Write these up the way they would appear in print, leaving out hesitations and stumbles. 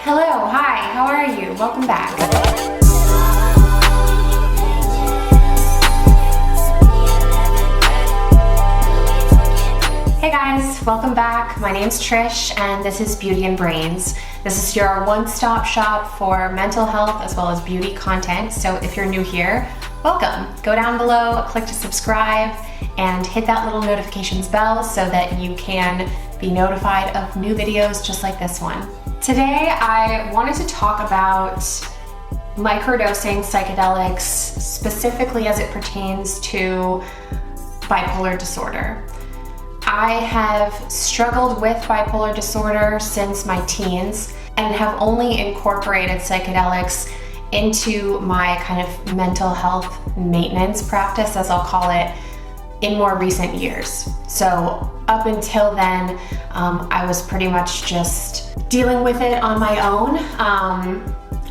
Hello, hi, how are you? Welcome back. Hey guys, welcome back. My name's Trish and this is Beauty and Brains. This is your one-stop shop for mental health as well as beauty content. So if you're new here, welcome. Go down below, click to subscribe, and hit that little notifications bell so that you can be notified of new videos just like this one. Today, I wanted to talk about microdosing psychedelics, specifically as it pertains to bipolar disorder. I have struggled with bipolar disorder since my teens and have only incorporated psychedelics into my kind of mental health maintenance practice, as I'll call it, in more recent years. So up until then, I was pretty much just dealing with it on my own.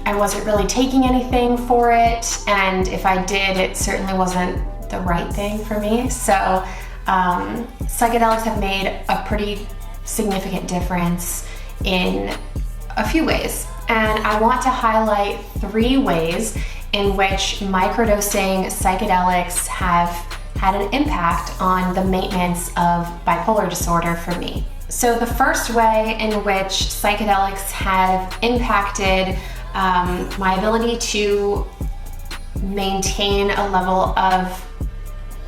I wasn't really taking anything for it, and if I did, it certainly wasn't the right thing for me. So psychedelics have made a pretty significant difference in a few ways. And I want to highlight 3 ways in which microdosing psychedelics have had an impact on the maintenance of bipolar disorder for me. So the first way in which psychedelics have impacted my ability to maintain a level of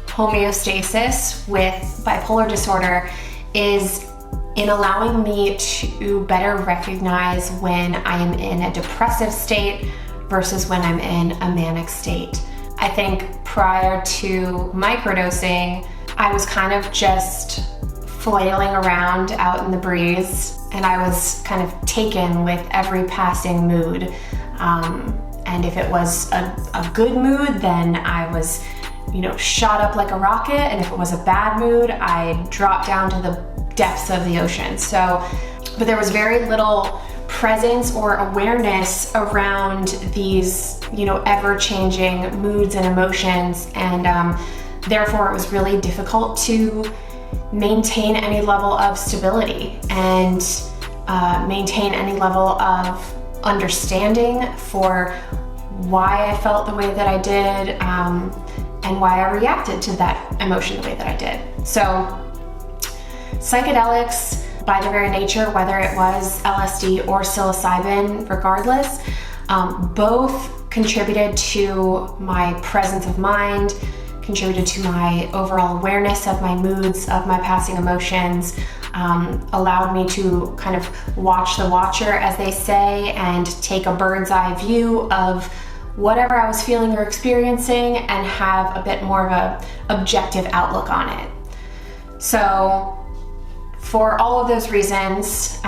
homeostasis with bipolar disorder is in allowing me to better recognize when I am in a depressive state versus when I'm in a manic state. I think prior to microdosing, I was kind of just flailing around out in the breeze, and I was kind of taken with every passing mood. And if it was a good mood, then I was, shot up like a rocket, and if it was a bad mood, I dropped down to the depths of the ocean. But there was very little presence or awareness around these, ever-changing moods and emotions, and therefore it was really difficult to maintain any level of stability and maintain any level of understanding for why I felt the way that I did, and why I reacted to that emotion the way that I did. So psychedelics, by their very nature, whether it was LSD or psilocybin, regardless, both contributed to my presence of mind, contributed to my overall awareness of my moods, of my passing emotions, allowed me to kind of watch the watcher, as they say, and take a bird's eye view of whatever I was feeling or experiencing and have a bit more of a objective outlook on it. So for all of those reasons,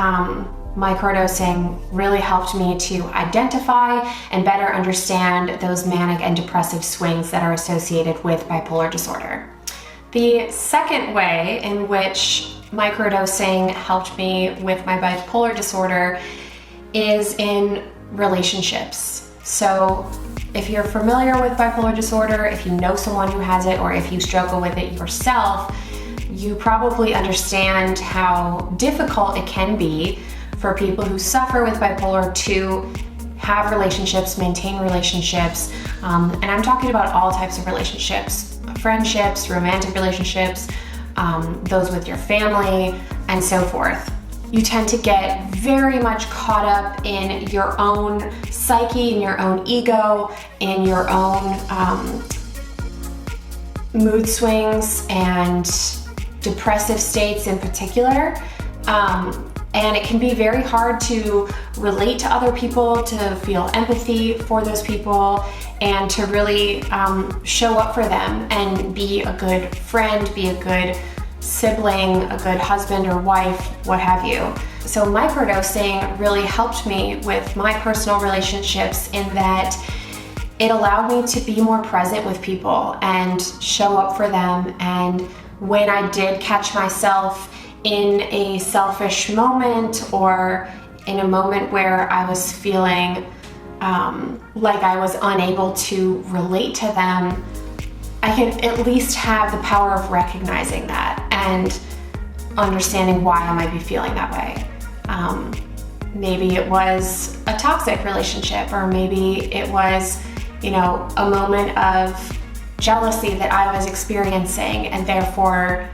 microdosing really helped me to identify and better understand those manic and depressive swings that are associated with bipolar disorder. The second way in which microdosing helped me with my bipolar disorder is in relationships. So if you're familiar with bipolar disorder, if you know someone who has it, or if you struggle with it yourself, you probably understand how difficult it can be for people who suffer with bipolar to have relationships, maintain relationships, and I'm talking about all types of relationships, friendships, romantic relationships, those with your family, and so forth. You tend to get very much caught up in your own psyche, in your own ego, in your own mood swings and depressive states in particular. And it can be very hard to relate to other people, to feel empathy for those people, and to really show up for them and be a good friend, be a good sibling, a good husband or wife, what have you. So microdosing really helped me with my personal relationships in that it allowed me to be more present with people and show up for them. And when I did catch myself in a selfish moment or in a moment where I was feeling like I was unable to relate to them, I can at least have the power of recognizing that and understanding why I might be feeling that way. maybe it was a toxic relationship, or maybe it was, you know, a moment of jealousy that I was experiencing and therefore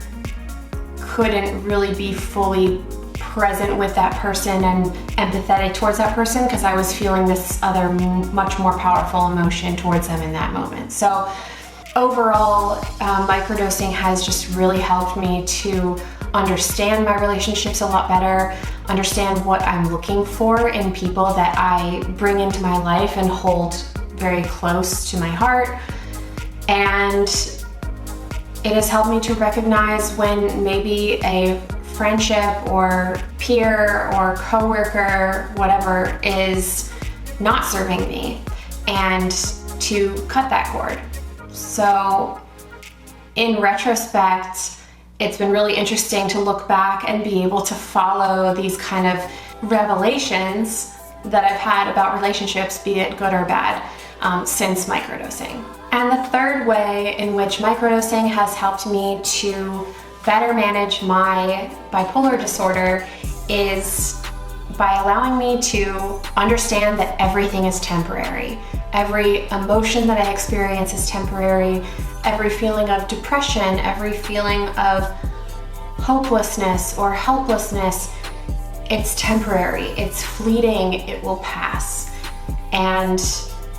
couldn't really be fully present with that person and empathetic towards that person because I was feeling this other much more powerful emotion towards them in that moment. So overall, microdosing has just really helped me to understand my relationships a lot better, understand what I'm looking for in people that I bring into my life and hold very close to my heart. And it has helped me to recognize when maybe a friendship or peer or coworker, whatever, is not serving me, and to cut that cord. So in retrospect, it's been really interesting to look back and be able to follow these kind of revelations that I've had about relationships, be it good or bad, since microdosing. And the third way in which microdosing has helped me to better manage my bipolar disorder is by allowing me to understand that everything is temporary. Every emotion that I experience is temporary. Every feeling of depression, every feeling of hopelessness or helplessness, it's temporary, it's fleeting, it will pass. And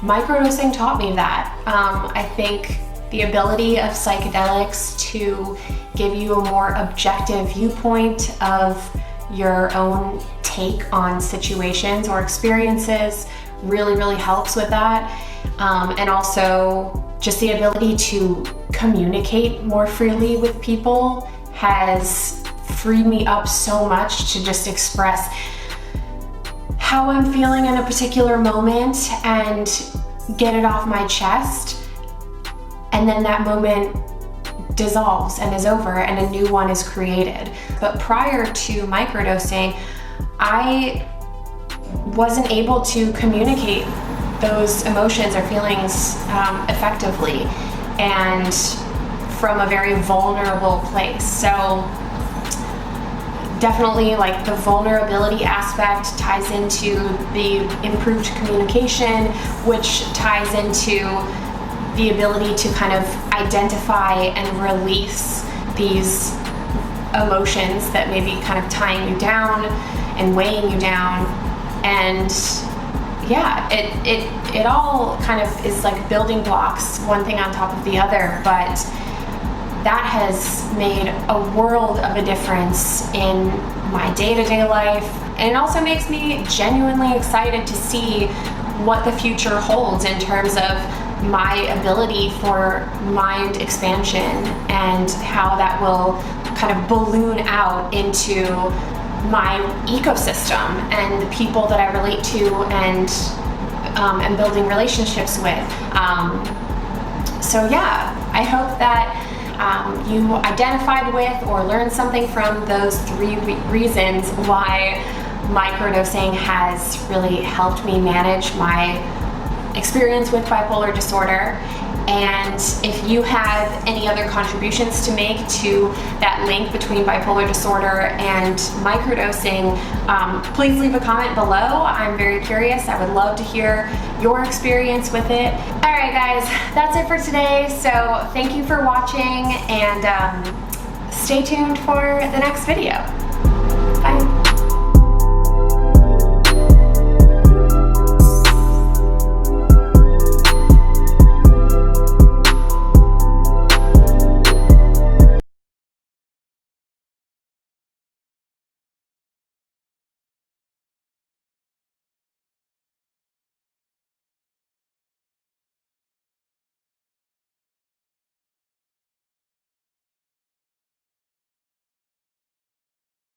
microdosing taught me that. I think the ability of psychedelics to give you a more objective viewpoint of your own take on situations or experiences really, really helps with that. And also just the ability to communicate more freely with people has freed me up so much to just express how I'm feeling in a particular moment and get it off my chest. And then that moment dissolves and is over and a new one is created. But prior to microdosing, I wasn't able to communicate those emotions or feelings effectively and from a very vulnerable place. So definitely, like, the vulnerability aspect ties into the improved communication, which ties into the ability to kind of identify and release these emotions that may be kind of tying you down and weighing you down. And yeah, it all kind of is like building blocks, one thing on top of the other, but that has made a world of a difference in my day-to-day life. And it also makes me genuinely excited to see what the future holds in terms of my ability for mind expansion and how that will kind of balloon out into my ecosystem and the people that I relate to and building relationships with. So yeah, I hope that you identified with or learned something from those three reasons why microdosing has really helped me manage my experience with bipolar disorder. And if you have any other contributions to make to that link between bipolar disorder and microdosing, please leave a comment below. I'm very curious. I would love to hear your experience with it. All right, guys, that's it for today. So thank you for watching, and stay tuned for the next video.